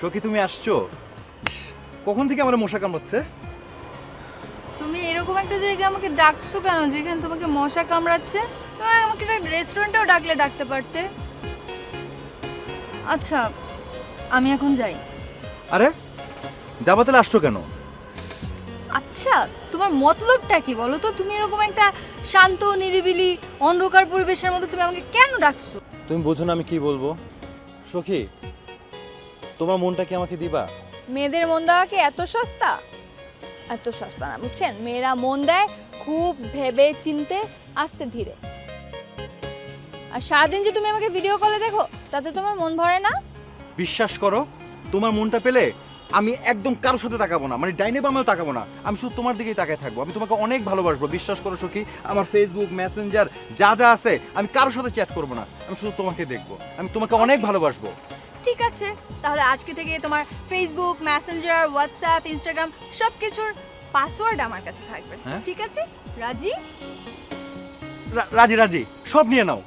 সখী তুমি আসছো? কখন থেকে আমার মশা কামড়াচ্ছে? তুমি এরকম একটা জায়গায় আমাকে ডাকছো কেন যেখানে তোমাকে মশা কামড়াচ্ছে? তুমি আমাকে একটা রেস্টুরেন্টেও ডাকতে পারতে। আচ্ছা, আমি এখন যাই। আরে যাবা তাহলে আসছো কেন? আচ্ছা, তোমার মতলবটা কি বলো তো? তুমি এরকম একটা শান্ত নিরিবিলি অন্ধকার পরিবেশের মধ্যে তুমি আমাকে কেন ডাকছো? তুমি বোঝো না আমি কি বলবো। সখী, তোমার মনটা কি আমাকে দিবা? মেয়েদের মন দেওয়া কি এত সস্তা? এত সস্তা না, বুঝছেন? মেয়েরা মন দেয় খুব ভেবে চিনতে, আস্তে ধীরে। আর সারাদিন যে তুমি আমাকে ভিডিও কলে দেখো, তাতে তোমার মন ভরে না? বিশ্বাস করো, তোমার মনটা পেলে আমি একদম কারোর সাথে তাকাবো না, মানে ডাইনে বামেও তাকাবো না, আমি শুধু তোমার দিকেই তাকায় থাকবো। আমি তোমাকে অনেক ভালোবাসবো, বিশ্বাস করো সখী। আমার ফেসবুক মেসেঞ্জার যা যা আছে আমি কারোর সাথে চ্যাট করবো না, আমি শুধু তোমাকে দেখবো। আমি তোমাকে অনেক ভালোবাসবো। ঠিক আছে, তাহলে আজকে থেকে তোমার ফেসবুক, মেসেঞ্জার, হোয়াটসঅ্যাপ, ইনস্টাগ্রাম সব কিছুর পাসওয়ার্ড আমার কাছে থাকবে। হ্যাঁ? ঠিক আছে? রাজি? রাজি রাজি, সব নিয়ে নাও।